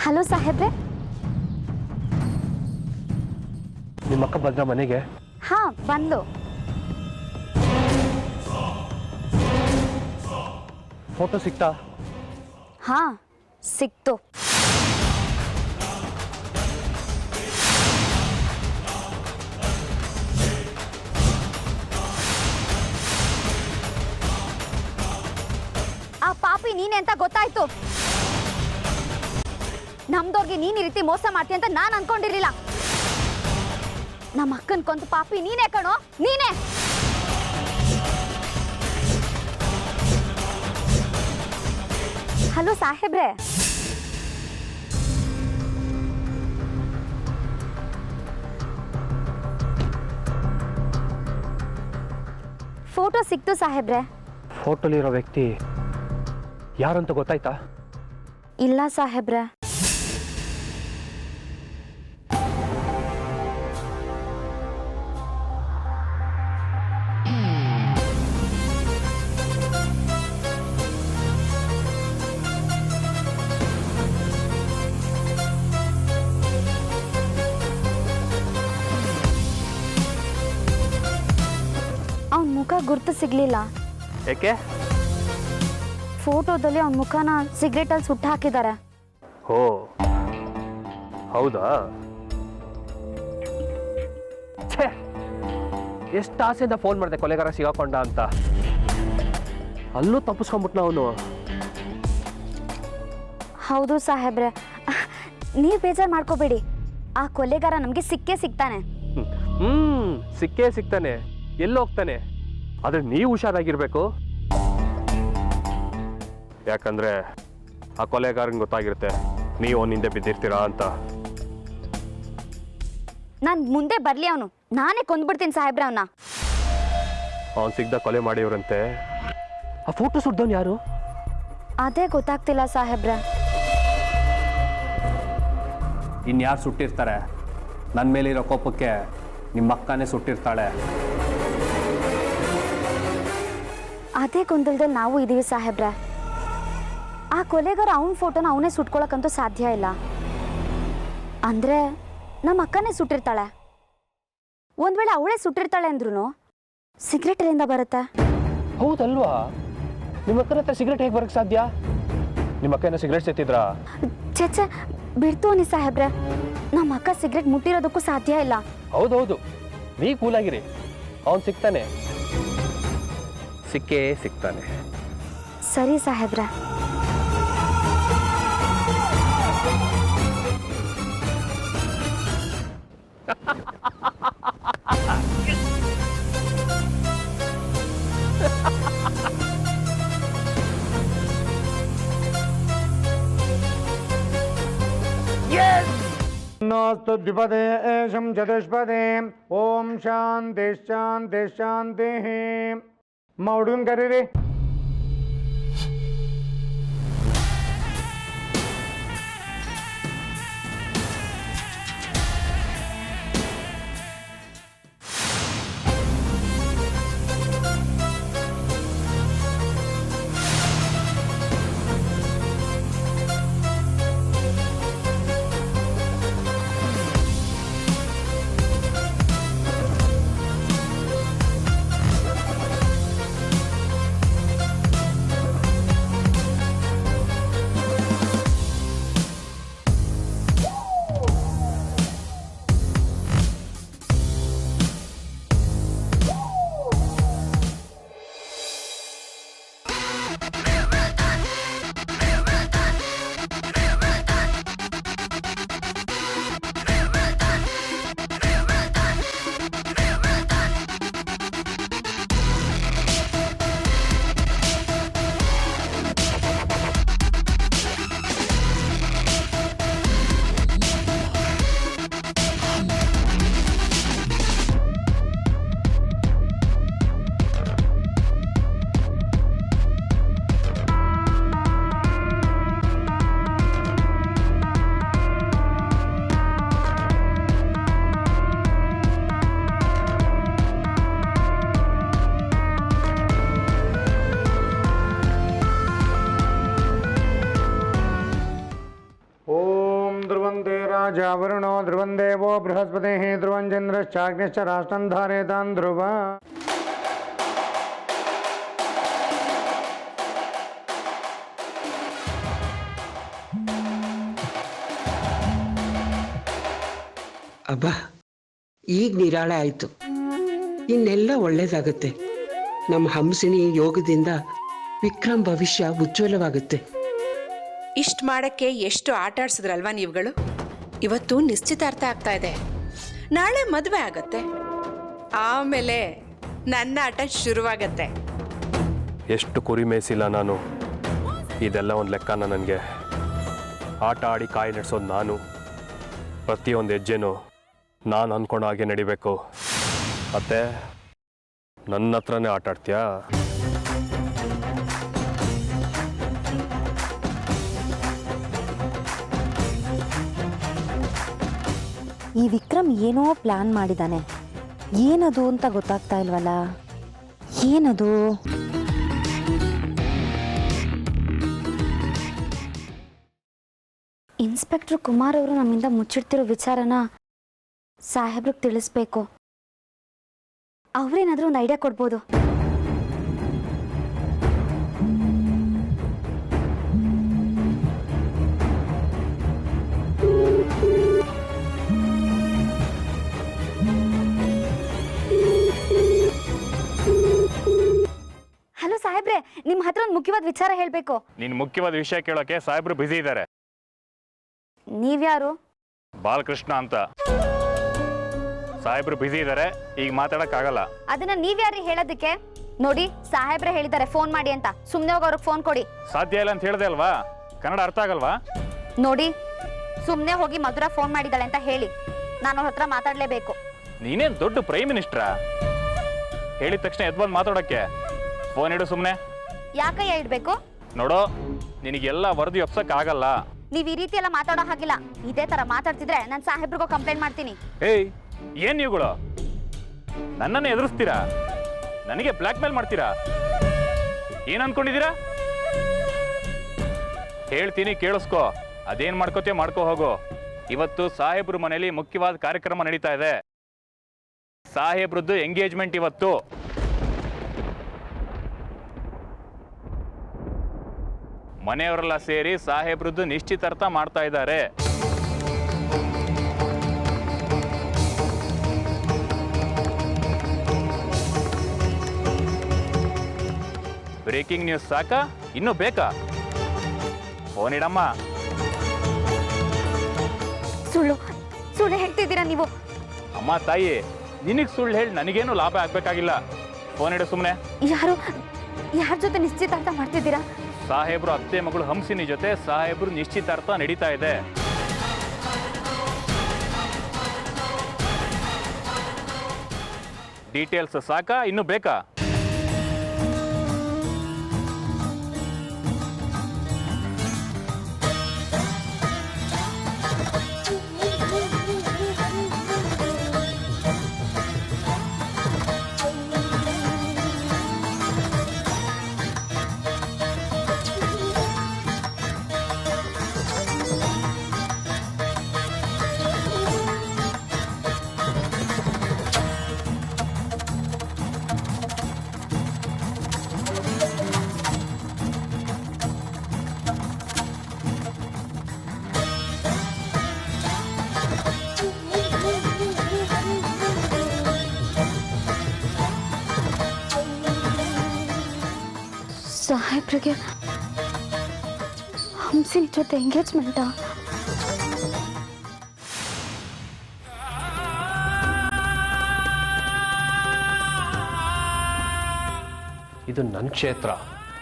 Hello ಸಾಹೇಬ್ರೆ. ನಿಮ್ಮ ಅಕ್ಕ ಬಂದ್ರ ಮನೆಗೆ? ಹಾ, ಬಂದು. ಫೋಟೋ ಸಿಕ್ತಾ? ಹಾ, ಸಿಕ್ತು. ಆ ಪಾಪಿ ನೀನೆ ಅಂತ ಗೊತ್ತಾಯ್ತು. ನಮ್ದವ್ರಿಗೆ ನೀನ್ ಈ ರೀತಿ ಮೋಸ ಮಾಡ್ತೀಯ ಅಂತ ನಾನ್ ಅನ್ಕೊಂಡಿರ್ಲಿಲ್ಲ. ನಮ್ಮ ಅಕ್ಕನ್ ಕೊಂದು ಪಾಪಿ ನೀನೇ ಕಣೋ, ನೀನೇ. ಹಲೋ ಸಾಹೇಬ್ರೆ. ಫೋಟೋ ಸಿಕ್ತು ಸಾಹೇಬ್ರೆ. ಫೋಟೋಲಿರೋ ವ್ಯಕ್ತಿ ಯಾರಂತ ಗೊತ್ತಾಯ್ತಾ? ಇಲ್ಲ ಸಾಹೇಬ್ರೆ. ಅವನ ಮುಖ ಗುರ್ತು ಸಿಗ್ಲಿಲ್ಲ. ಯಾಕೆ? ಫೋಟೋದಲ್ಲಿ ಅವನ ಮುಖನ ಸಿಗರೇಟಲ್ಲಿ ಸುಟ್ಟು ಹಾಕಿದ್ದಾರೆ. ಓ ಹೌದಾ? ಛೇ, ಎಷ್ಟು ಆಸೆಯಿಂದ ಫೋನ್ ಮಾಡಿದೆ ಕೊಲೆಗಾರ ಸಿಗಾಕೊಂಡ ಅಂತ. ಅಲ್ಲೂ ತಪ್ಪಿಸ್ಕೊಂಡ್ಬಿಟ್ನ ಅವನು. ಹೌದು ಸಾಹೇಬ್ರೆ, ನೀವು ಬೇಜಾರು ಮಾಡ್ಕೋಬೇಡಿ. ಆ ಕೊಲೆಗಾರ ನಮಗೆ ಸಿಕ್ಕೇ ಸಿಗ್ತಾನೆ. ಸಿಕ್ಕೇ ಸಿಗ್ತಾನೆ. ಎಲ್ಲೋಗ್ತಾನೆ? ಆದ್ರೆ ನೀವು ಹುಷಾರಾಗಿರ್ಬೇಕು. ಯಾಕಂದ್ರೆ ಆ ಕೊಲೆಗಾರನ್ ಗೊತ್ತಾಗಿರುತ್ತೆ ನೀವು ಅವನ ಹಿಂದೆ ಬಿದ್ದಿರ್ತೀರಾ ಅಂತ. ನಾನು ಮುಂದೆ ಬರ್ಲಿ, ಅವನು ನಾನೇ ಕೊಂದ್ಬಿಡ್ತೀನಿ ಸಾಹೇಬ್ರೆ ಅವನ್ನ. ಅವನ್ ಸಿಗ್ದ ಕೊಲೆ ಮಾಡಿವ್ರಂತೆ. ಆ ಫೋಟೋ ಸುಡ್ದವನ್ ಯಾರು? ಅದೇ ಗೊತ್ತಾಗ್ತಿಲ್ಲ ಸಾಹೇಬ್ರೆ. ಇನ್ಯಾರು ಸುಟ್ಟಿರ್ತಾರೆ? ನನ್ನ ಮೇಲಿರೋ ಕೋಪಕ್ಕೆ ನಿಮ್ಮ ಅಕ್ಕನೇ ಸುಟ್ಟಿರ್ತಾಳೆ. ಅದೇ ಗೊಂದಲದಲ್ಲಿ ನಾವು ಇದೀವಿ ಸಾಹೇಬ್ರೆ. ಆ ಕೊಲೆಗಾರ ಅವನ ಫೋಟೋನ ಅವನೇ ಸುಟ್ಕೊಳಕ್ಕಂತೂ ಸಾಧ್ಯ ಇಲ್ಲ. ಅಂದ್ರೆ ನಮ್ಮ ಅಕ್ಕನೇ ಸುಟ್ಟಿರ್ತಾಳೆ. ಒಂದ್ ವೇಳೆ ಅವಳೇ ಸುಟ್ಟಿರ್ತಾಳೆ ಅಂದ್ರೂ ಸಿಗರೇಟ್ ಎಲ್ಲಿಂದ ಬರುತ್ತೆ? ಹೌದಲ್ವಾ? ನಿಮ್ಮ ಅಕ್ಕನ ಹತ್ರ ಸಿಗರೇಟ್ ಹೇಗೆ ಬರಕ್ ಸಾಧ್ಯ? ನಿಮ್ಮ ಅಕ್ಕ ಸಿಗರೇಟ್ ಸೇತಿದ್ರಾ? ಚೇಚೆ ಬಿಡ್ತು ನೀ ಸಾಹೇಬ್ರೆ. ನಮ್ಮ ಅಕ್ಕ ಸಿಗರೇಟ್ ಮುಟ್ಟಿರೋದಕ್ಕೂ ಸಾಧ್ಯ ಇಲ್ಲ. ಹೌದೌದು, ನೀ ಕೂಲಾಗಿರಿ. ಅವನ್ ಸಿಗ್ತಾನೆ, ಸಿಕ್ಕೇ ಸಿಗ್ತಾನೆ. ಸರಿ ಸಾಹೇಬ್ರೆ. नोस्तु द्विपदे एषं चतुष्पदे ओम शांति शांति शांति मौडून करे रे ಜಾವರುಣೋ ಧ್ರುವಂ ದೇವೋ ಬೃಹಸ್ಪತಿ ಧ್ರುವಂ ಚಂದ್ರಶ್ಚಾಗ್ನಿಶ್ಚ ರಾಷ್ಟ್ರಂ ಧಾರೇತಾನ್ ಧ್ರುವ. ಅಬ್ಬಾ, ಈಗ ನಿರಾಳೆ ಆಯಿತು. ಇನ್ನೆಲ್ಲ ಒಳ್ಳೇದಾಗುತ್ತೆ. ನಮ್ಮ ಹಂಸಿನಿ ಯೋಗದಿಂದ ವಿಕ್ರಮ್ ಭವಿಷ್ಯ ಉಜ್ವಲವಾಗುತ್ತೆ. ಇಷ್ಟು ಮಾಡಕ್ಕೆ ಎಷ್ಟು ಆಟ ಆಡ್ಸಿದ್ರಲ್ವಾ ನೀವುಗಳು. ಇವತ್ತು ನಿಶ್ಚಿತಾರ್ಥ ಆಗ್ತಾ ಇದೆ, ನಾಳೆ ಮದುವೆ ಆಗತ್ತೆ, ಆಮೇಲೆ ನನ್ನ ಆಟ ಶುರುವಾಗತ್ತೆ. ಎಷ್ಟು ಕುರಿ ಮೇಯಿಸಿಲ್ಲ ನಾನು. ಇದೆಲ್ಲ ಒಂದು ಲೆಕ್ಕನ ನನಗೆ. ಆಟ ಆಡಿ ಕಾಯಿ ನಡೆಸೋದು ನಾನು. ಪ್ರತಿಯೊಂದು ಹೆಜ್ಜೆನೂ ನಾನು ಅಂದ್ಕೊಂಡ ಹಾಗೆ ನಡಿಬೇಕು. ಮತ್ತೆ ನನ್ನ ಹತ್ರನೇ ಆಟ ಆಡ್ತೀಯಾ? ಈ ವಿಕ್ರಮ್ ಏನೋ ಪ್ಲಾನ್ ಮಾಡಿದಾನೆ. ಏನದು ಅಂತ ಗೊತ್ತಾಗ್ತಾ ಇಲ್ವಲ್ಲ. ಏನದು? ಇನ್ಸ್ಪೆಕ್ಟರ್ ಕುಮಾರ್ ಅವರು ನಮ್ಮಿಂದ ಮುಚ್ಚಿಡ್ತಿರೋ ವಿಚಾರನ ಸಾಹೇಬ್ರಿಗೆ ತಿಳಿಸ್ಬೇಕು. ಅವ್ರೇನಾದ್ರೂ ಒಂದು ಐಡಿಯಾ ಕೊಡ್ಬೋದು. ಹಲೋ ಸಾಹೇಬ್ರೆ, ನಿಮ್ಮ ಹತ್ರ ಒಂದು ಮುಖ್ಯವಾದ ವಿಚಾರ ಹೇಳಬೇಕು. ನಿನ್ ಮುಖ್ಯವಾದ ವಿಷಯ ಕೇಳೋಕೆ ಸಾಹೇಬ್ರು ಬ್ಯುಸಿ ಇದ್ದಾರೆ. ನೀವ್ಯಾರು? ಬಾಲಕೃಷ್ಣ ಅಂತ. ಸಾಹೇಬ್ರು ಬ್ಯುಸಿ ಇದ್ದಾರೆ, ಈಗ ಮಾತಾಡಕ್ಕಾಗಲ್ಲ. ಅದನ್ನ ನೀವ್ಯಾರು ಹೇಳೋದಕ್ಕೆ? ನೋಡಿ, ಸಾಹೇಬ್ರೆ ಹೇಳಿದ್ದಾರೆ ಫೋನ್ ಮಾಡಿ ಅಂತ. ಸುಮ್ಮನೆ ಹೋಗಿ ಅವ್ರಿಗೆ ಫೋನ್ ಕೊಡಿ. ಸಾಧ್ಯ ಇಲ್ಲ ಅಂತ ಹೇಳ್ದೆ ಅಲ್ವಾ? ಕನ್ನಡ ಅರ್ಥ ಆಗಲ್ವಾ? ನೋಡಿ, ಸುಮ್ಮನೆ ಹೋಗಿ ಮಧುರ ಫೋನ್ ಮಾಡಿದ್ದಾಳೆ ಅಂತ ಹೇಳಿ. ನಾನು ಅವ್ರ ಹತ್ರ ಮಾತಾಡಲೇಬೇಕು. ನೀನೇನ್ ದೊಡ್ಡ ಪ್ರೈಮ್ ಮಿನಿಸ್ಟ್ರಾ? ಹೇಳಿದ ತಕ್ಷಣ ಎದ್ಬಂದು ಮಾತಾಡೋಕ್ಕೆ ಫೋನ್ ಇಡು ಸುಮ್ಮನೆ. ಯಾಕಯ್ಯ ಇಡ್ಬೇಕು? ನೋಡೋ, ನಿನಗೆಲ್ಲ ವರದಿ ಒಪ್ಸಕ್ ಆಗಲ್ಲ. ನೀವ್ ಈ ರೀತಿ ಎಲ್ಲ ಮಾತಾಡೋ ಹಾಗಿಲ್ಲ. ಇದೇ ತರ ಮಾತಾಡ್ತಿದ್ರೆ ನಾನು ಸಾಹೇಬ್ರಿಗೂ ಕಂಪ್ಲೇಂಟ್ ಮಾಡ್ತೀನಿ. ಏಯ್, ಏನ್ ನೀವುಗಳು ನನ್ನನ್ನು ಎದುರಿಸ್ತೀರಾ? ನನಗೆ ಬ್ಲ್ಯಾಕ್ ಮೇಲ್ ಮಾಡ್ತೀರಾ? ಏನ್ ಅನ್ಕೊಂಡಿದ್ದೀರಾ? ಹೇಳ್ತೀನಿ ಕೇಳಿಸ್ಕೊ. ಅದೇನ್ ಮಾಡ್ಕೋತೀಯ ಮಾಡ್ಕೋ ಹೋಗು. ಇವತ್ತು ಸಾಹೇಬ್ರ ಮನೆಯಲ್ಲಿ ಮುಖ್ಯವಾದ ಕಾರ್ಯಕ್ರಮ ನಡೀತಾ ಇದೆ. ಸಾಹೇಬ್ರದ್ದು ಎಂಗೇಜ್ಮೆಂಟ್ ಇವತ್ತು. ಮನೆಯವರೆಲ್ಲ ಸೇರಿ ಸಾಹೇಬ್ರದ್ದು ನಿಶ್ಚಿತಾರ್ಥ ಮಾಡ್ತಾ ಇದ್ದಾರೆ. ಬ್ರೇಕಿಂಗ್ ನ್ಯೂಸ್ ಸಾಕಾ? ಇನ್ನೂ ಬೇಕಾ? ಫೋನ್ ಇಡಮ್ಮ. ಸುಳ್ಳು ಸುಳ್ಳು ಹೇಳ್ತಿದ್ದೀರಾ ನೀವು? ಅಮ್ಮ ತಾಯಿ, ನಿನಗೆ ಸುಳ್ಳು ಹೇಳಿ ನನಗೇನು ಲಾಭ ಆಗ್ಬೇಕಾಗಿಲ್ಲ. ಫೋನ್ ಇಡು ಸುಮ್ಮನೆ. ಯಾರ ಜೊತೆ ನಿಶ್ಚಿತಾರ್ಥ ಮಾಡ್ತಿದ್ದೀರಾ? ಸಾಹೇಬ್ರು ಅತ್ತೆ ಮಗಳು ಹಂಸಿನಿ ಜೊತೆ ಸಾಹೇಬ್ರು ನಿಶ್ಚಿತಾರ್ಥ ನಡೀತಾ ಇದೆ. ಡೀಟೇಲ್ಸ್ ಸಾಕಾ? ಇನ್ನು ಬೇಕಾ? ಸಾಹೇಬ್ರಿಗೆ ಹಂಸಿನಿ ಜೊತೆ ಎಂಗೇಜ್ಮೆಂಟಾ? ಇದು ನನ್ನ ಕ್ಷೇತ್ರ,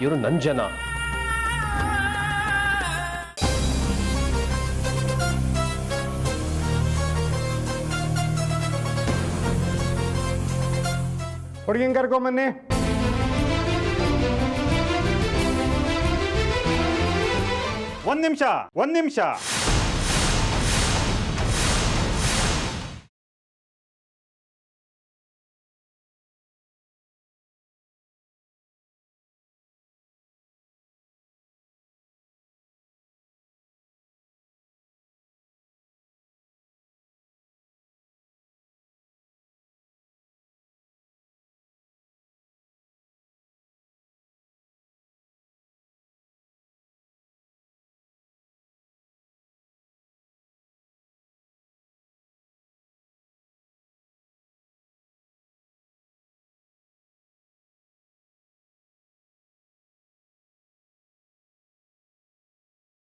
ಇವರು ನನ್ನ ಜನ. ಹುಡುಗಿನ ಕರ್ಕೊಂಬನ್ನಿ. ಒಂದ್ ನಿಮಿಷ